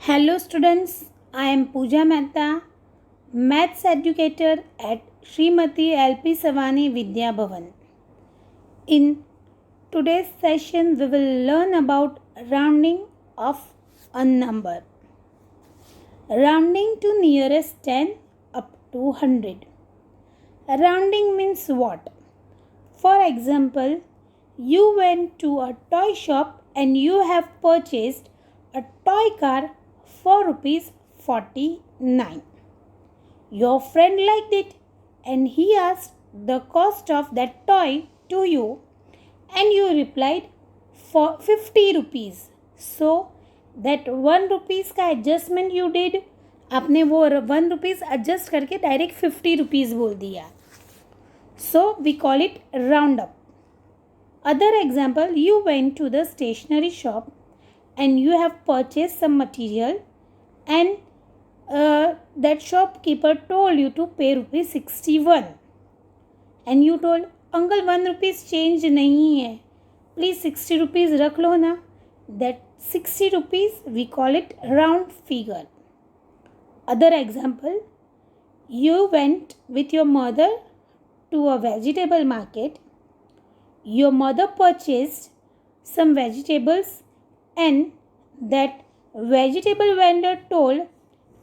Hello students, I am Pooja Mehta, Maths educator at Srimati LP Savani Vidya Bhavan. In today's session, we will learn about rounding of a number. Rounding to nearest 10 up to 100. Rounding means what? For example, you went to a toy shop and you have purchased a toy car for rupees 49. Your friend liked it and he asked the cost of that toy to you and you replied for 50 rupees. So that 1 rupees का adjustment you did, आपने वो 1 rupees adjust करके direct 50 rupees बोल दिया. So we call it round up. Other example, you went to the stationery shop and you have purchased some material and that shopkeeper told you to pay rupees 61 and you told uncle 1 rupees change नहीं है, please 60 rupees रख लो ना. That 60 rupees we call it round figure. Other example, you went with your mother to a vegetable market. Your mother purchased some vegetables and that vegetable vendor told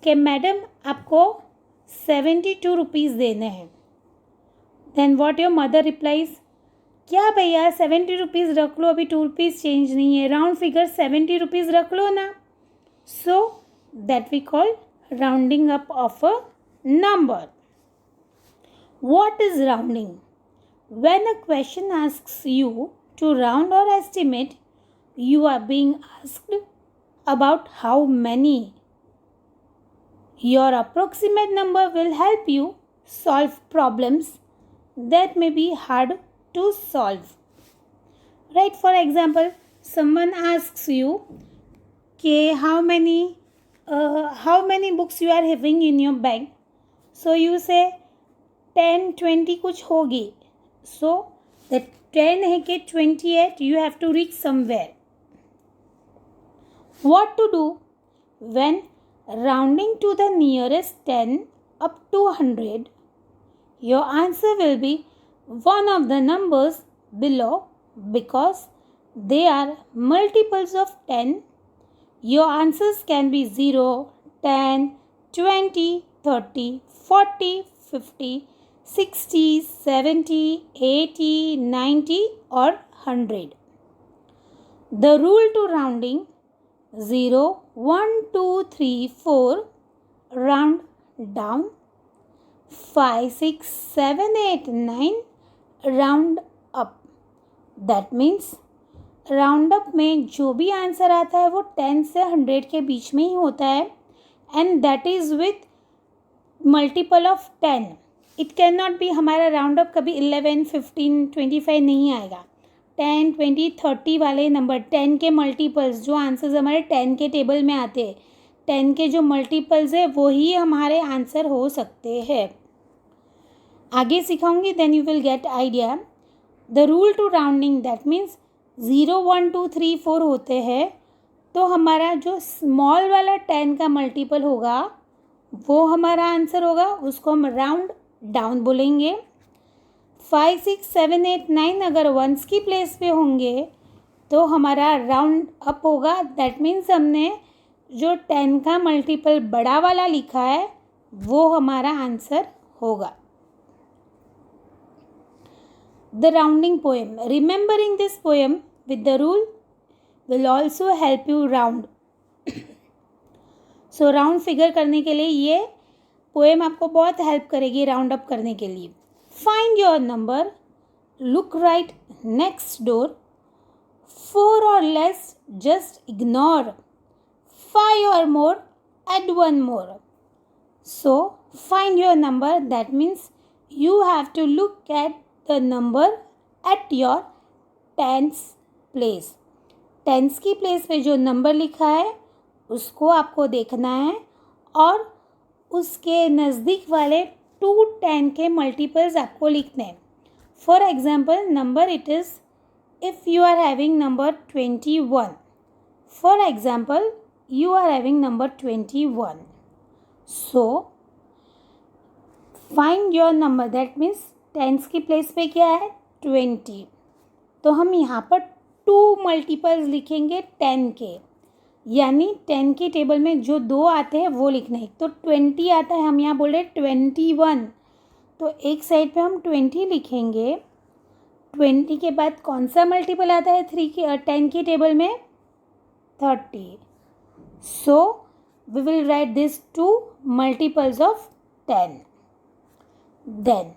कि madam आपको 72 rupees देने हैं. Then what your mother replies, क्या भैया 70 rupees रख लो, अभी 2 rupees change नहीं है, राउंड फिगर 70 रुपीज़ रख लो ना. So that we call rounding up of a number. What is rounding? When a question asks you to round or estimate, you are being asked about how many. Your approximate number will help you solve problems that may be hard to solve. Right? For example, someone asks you, okay, how many books you are having in your bag? So you say 10, 20 कुछ होगी. So that 10 है कि 28 you have to reach somewhere. What to do when rounding to the nearest 10 up to 100? Your answer will be one of the numbers below because they are multiples of 10. Your answers can be 0, 10, 20, 30, 40, 50, 60, 70, 80, 90 or 100. The rule to rounding: 0, 1, 2, 3, 4, round down. 5, 6, 7, 8, 9, round up. That means round up में जो भी answer आता है वो 10 से 100 के बीच में ही होता है and that is with multiple of 10. It can not be हमारा राउंड अप कभी 11, 15, 25 नहीं आएगा. 10, 20, 30 वाले नंबर 10 के मल्टीपल्स जो आंसर्स हमारे 10 के टेबल में आते हैं, 10 के जो मल्टीपल्स है वही हमारे आंसर हो सकते हैं. आगे सिखाऊंगी then you will get idea. The rule to rounding that means 0, 1, 2, 3, 4 होते हैं तो हमारा जो स्मॉल वाला 10 का मल्टीपल होगा वो हमारा आंसर होगा, उसको हम राउंड डाउन बोलेंगे. 5, 6, 7, 8, 9 अगर वंस की प्लेस पे होंगे तो हमारा राउंड अप होगा. दैट मीन्स हमने जो 10 का मल्टीपल बड़ा वाला लिखा है वो हमारा आंसर होगा. The rounding poem. Remembering this poem with the rule will also help you round. So round figure करने के लिए ये पोएम आपको बहुत हेल्प करेगी राउंड अप करने के लिए. Find your number, look right next door, 4 or less just ignore, 5 or more add 1 more. So find your number, that means you have to look at the number at your tens place. Tens की place पे जो number लिखा है उसको आपको देखना है और उसके नज़दीक वाले 2 10 के मल्टीपल्स आपको लिखने हैं. For example number it is if you are having number 21. For example, you are having number 21. So find your number, that means tens की प्लेस पे क्या है 20. तो हम यहाँ पर 2 मल्टीपल्स लिखेंगे 10 के, यानी 10 की टेबल में जो 2 आते हैं वो लिखना है. तो 20 आता है, हम यहाँ बोल रहे हैं 21, तो एक साइड पे हम 20 लिखेंगे. 20 के बाद कौन सा मल्टीपल आता है 10 की टेबल में 30. So we will write this 2 multiples of 10. Then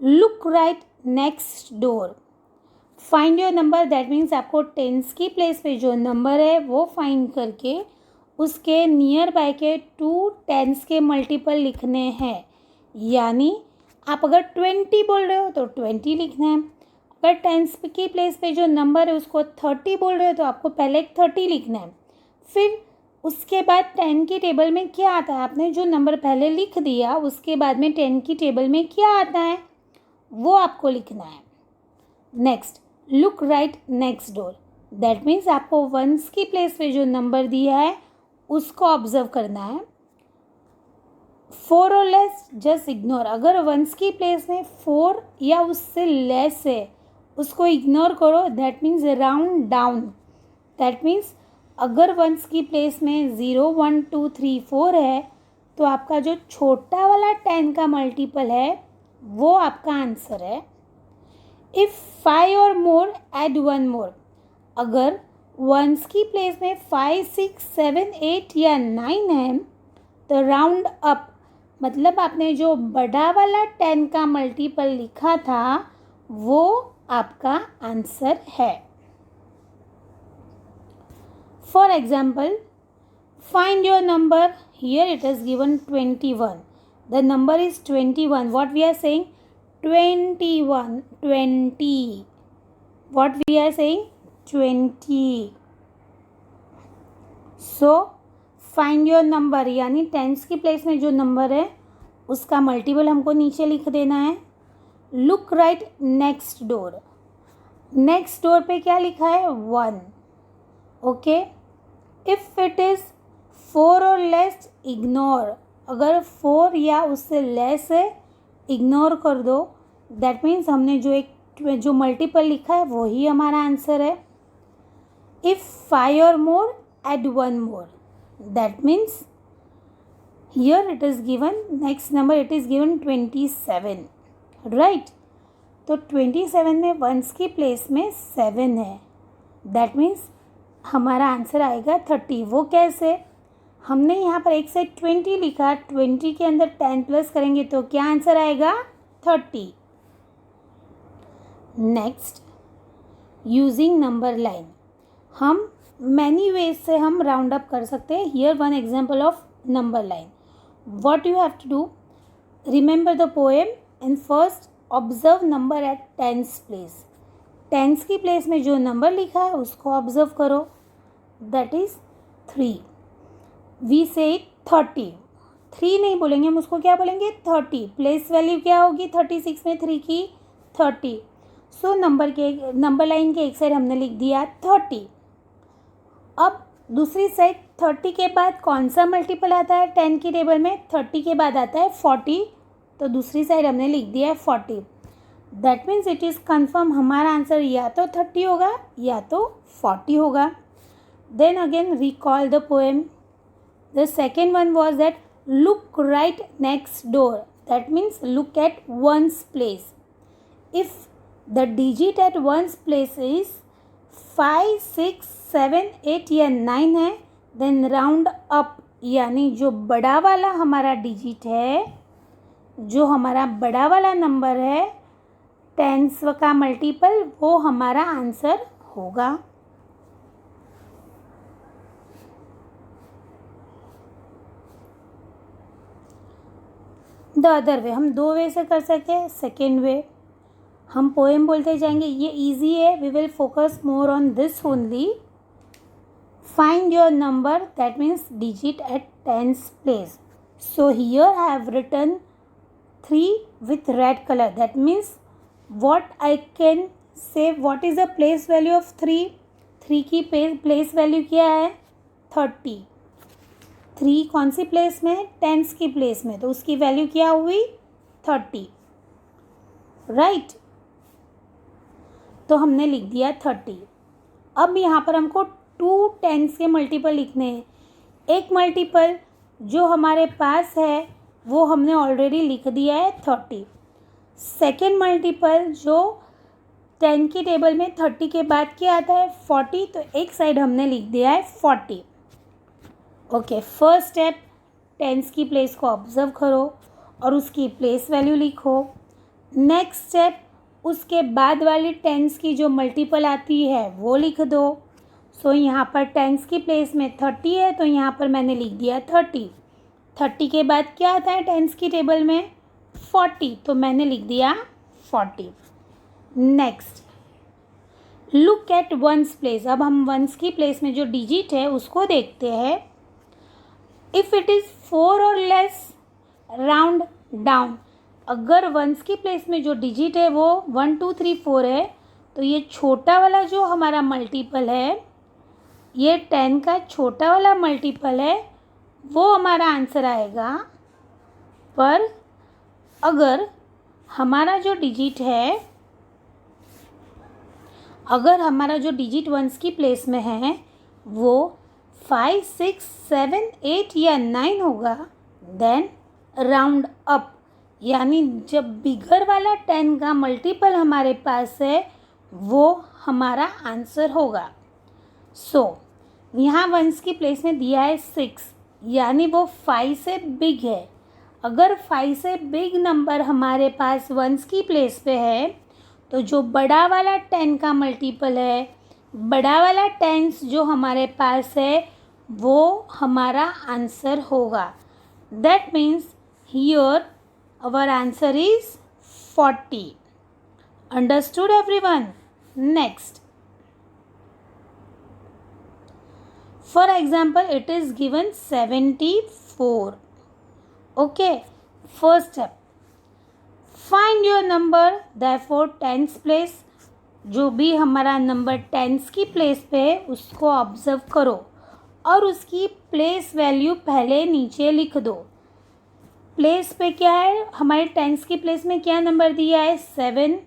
look right next door. Find your number, that means आपको टेंस की प्लेस पे जो नंबर है वो फाइंड करके उसके नियर बाय के 2 टेंस के मल्टीपल लिखने हैं. यानी आप अगर 20 बोल रहे हो तो 20 लिखना है. अगर टेंस की प्लेस पे जो नंबर है उसको 30 बोल रहे हो तो आपको पहले 30 लिखना है. फिर उसके बाद 10 की टेबल में क्या आता है, आपने जो नंबर पहले लिख दिया उसके बाद में 10 की टेबल में क्या आता है वो आपको लिखना है. Next look right next door, that means आपको वंस की प्लेस पे जो नंबर दिया है उसको ऑब्जर्व करना है. 4 और लेस जस्ट इग्नोर. अगर वंस की प्लेस में 4 या उससे लेस है उसको इग्नोर करो, that means round down. That means अगर वंस की प्लेस में 0 1 2 3 4 है तो आपका जो छोटा वाला 10 का मल्टीपल है वो आपका आंसर है. इफ़ 5 और मोर एड 1 मोर. अगर वंस की प्लेस में 5 6 7 8 या 9 है तो राउंड अप, मतलब आपने जो बड़ा वाला 10 का मल्टीपल लिखा था वो आपका आंसर है. For example find your number. Here it is given 21. The number is 21. What we are saying 21 20. What we are saying 20. So find your number, यानी टेंस की प्लेस में जो नंबर है उसका मल्टीपल हमको नीचे लिख देना है. Look right next door. Next door पे क्या लिखा है 1. ओके. इफ़ इट इज़ 4 और लेस इग्नोर. अगर 4 या उससे लेस है इग्नोर कर दो. दैट मीन्स हमने जो मल्टीपल लिखा है वही हमारा आंसर है. इफ़ 5 और more add 1 more. That means here it is given next number, it is given 27. Right. तो 27 में वंस की प्लेस में 7 है. दैट मीन्स हमारा आंसर आएगा 30. वो कैसे, हमने यहाँ पर एक से 20 लिखा, 20 के अंदर 10 प्लस करेंगे तो क्या आंसर आएगा 30. Next using number line. हम मैनी वेज से हम राउंड अप कर सकते हैं. Here one example of number line. What you have to do, remember the poem and first observe number at tens place. Tens की place में जो number लिखा है उसको ऑब्जर्व करो, दैट इज़ 3. वी से 30. 3 नहीं बोलेंगे, हम उसको क्या बोलेंगे 30. प्लेस वैल्यू क्या होगी 36 में 3 की 30. सो नंबर लाइन के एक साइड हमने लिख दिया 30. अब दूसरी साइड 30 के बाद कौन सा मल्टीपल आता है 10 की टेबल में, 30 के बाद आता है 40. तो दूसरी साइड हमने लिख दिया है 40. That means it is confirm हमारा आंसर या तो 30 होगा या तो 40 होगा. Then again recall the poem. The second one was that look right next door. That means look at ones place. If the digit at ones place is 5 6 7 8 या 9 है, then round up, यानी जो बड़ा वाला हमारा डिजिट है, जो हमारा बड़ा वाला नंबर है टेंस का मल्टीपल, वो हमारा आंसर होगा. द अदर वे, हम 2 वे से कर सकते हैं. सेकेंड वे हम पोएम बोलते जाएंगे, ये इजी है. We will focus more on this only. Find your number, that means digit at tens place. So here I have written 3 with red color. That means what I can say, what is the place value of 3? 3 की place value क्या है 30। 3 कौन सी place में? Tense की place में, तो उसकी value क्या हुई? 30, राइट। तो हमने लिख दिया 30। अब यहाँ पर हमको 2 टेंस के मल्टीपल लिखने हैं। एक मल्टीपल जो हमारे पास है वो हमने ऑलरेडी लिख दिया है 30। सेकेंड मल्टीपल जो 10 की टेबल में 30 के बाद क्या आता है? 40, तो एक साइड हमने लिख दिया है 40। ओके, फर्स्ट स्टेप, टेंस की प्लेस को ऑब्जर्व करो और उसकी प्लेस वैल्यू लिखो। नेक्स्ट स्टेप, उसके बाद वाली टेंस की जो मल्टीपल आती है वो लिख दो। सो यहाँ पर टेंस की प्लेस में 30 है, तो यहाँ पर मैंने लिख दिया 30। 30 के बाद क्या आता है टेंस की टेबल में? 40, तो मैंने लिख दिया 40। Next, look at ones place. अब हम वंस की प्लेस में जो डिजिट है उसको देखते हैं। इफ़ इट इज़ 4 और लेस, राउंड डाउन। अगर वंस की प्लेस में जो डिजिट है वो 1 2 3 4 है, तो ये छोटा वाला जो हमारा मल्टीपल है, ये 10 का छोटा वाला मल्टीपल है, वो हमारा आंसर आएगा। पर अगर हमारा जो डिजिट है, अगर हमारा जो डिजिट वंस की प्लेस में है वो 5 6 7 8 या 9 होगा, देन राउंड अप, यानी जब बिगर वाला 10 का मल्टीपल हमारे पास है वो हमारा आंसर होगा। सो यहाँ वंस की प्लेस में दिया है 6, यानी वो 5 से बिग है। अगर 5 से बिग नंबर हमारे पास वंस की प्लेस पे है, तो जो बड़ा वाला 10 का मल्टीपल है, बड़ा वाला टेंस जो हमारे पास है, वो हमारा आंसर होगा। That means here our answer is 40। Understood everyone? Next, for example it is given 74। Okay, first step, find your number, therefore tens place. जो भी हमारा नंबर टेंस की प्लेस पे है उसको ऑब्जर्व करो और उसकी प्लेस वैल्यू पहले नीचे लिख दो। प्लेस पे क्या है? हमारे टेंस की प्लेस में क्या नंबर दिया है? 7।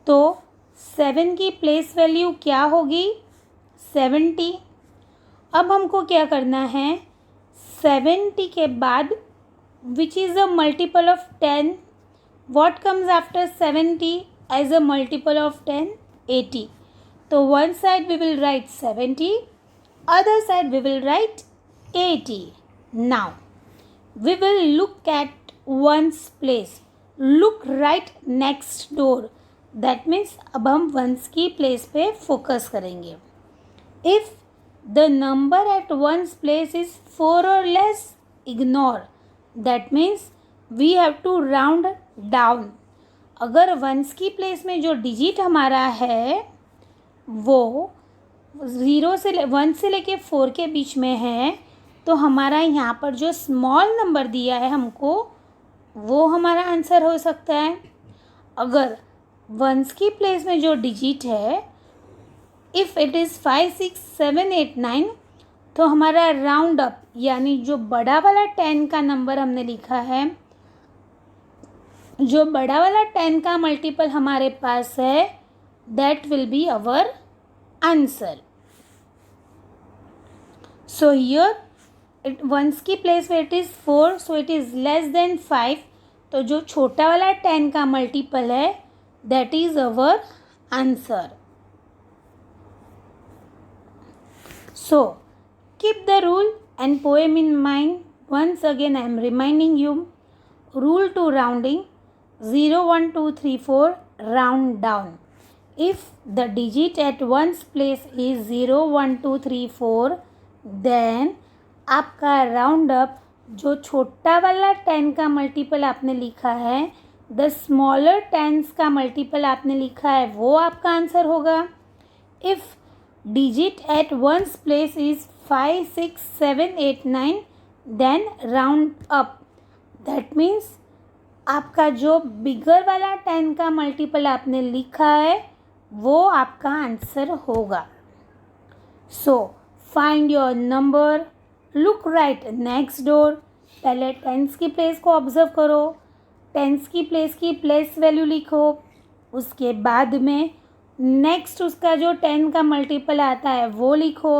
तो 7 की प्लेस वैल्यू क्या होगी? 70। अब हमको क्या करना है? 70 के बाद which is a multiple of 10? What comes after 70 as a multiple of 10? 80. So one side we will write 70, other side we will write 80. Now we will look at ones place. Look right next door. That means अब हम ones की place पे focus करेंगे. If the number at ones place is 4 or less, ignore. That means we have to round down. अगर ones की place में जो digit हमारा है वो 0 से 1 से लेके 4 के बीच में है, तो हमारा यहाँ पर जो स्मॉल नंबर दिया है हमको वो हमारा आंसर हो सकता है। अगर वंस की प्लेस में जो डिजिट है, इफ़ इट इज़ 5 6 7 8 9, तो हमारा राउंड अप, यानी जो बड़ा वाला 10 का नंबर हमने लिखा है, जो बड़ा वाला 10 का मल्टीपल हमारे पास है, that will be our answer. So here it ones की प्लेस में it is 4, so it is less than 5, तो जो छोटा वाला 10 का मल्टीपल है that is our answer. So keep the rule and poem in mind. Once again I am reminding you, rule to rounding, 0 1 2 3 4, round down. If the digit at ones place is 0 1 2 3 4, then आपका round up, जो छोटा वाला 10 का multiple आपने लिखा है, the smaller 10s का multiple आपने लिखा है, वो आपका आंसर होगा। If digit at ones place is 5 6 7 8 9, then round up. That means आपका जो बिगर वाला 10 का मल्टीपल आपने लिखा है वो आपका आंसर होगा। सो find your number, look right next door. पहले टेंस की प्लेस को ऑब्जर्व करो, टेंस की प्लेस की प्लेस वैल्यू लिखो, उसके बाद में नेक्स्ट उसका जो 10 का मल्टीपल आता है वो लिखो।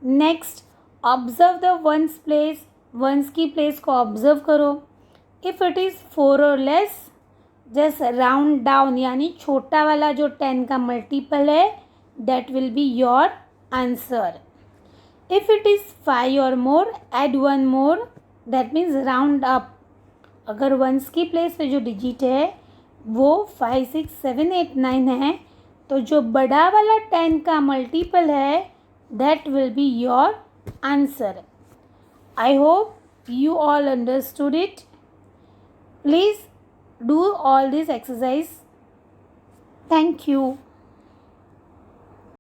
Next observe the ones place, ones की प्लेस को ऑब्जर्व करो। इफ़ इट इज़ 4 और लेस, जस्ट राउंड डाउन, यानी छोटा वाला जो 10 का मल्टीपल है that will be your answer. If it is 5 और more, add 1 more, that means round up. अगर वंस की प्लेस पे जो डिजिट है वो 5, 6, 7, 8, 9 है, तो जो बड़ा वाला 10 का मल्टीपल है that will be your answer. I hope you all understood it. Please do all this exercise. Thank you.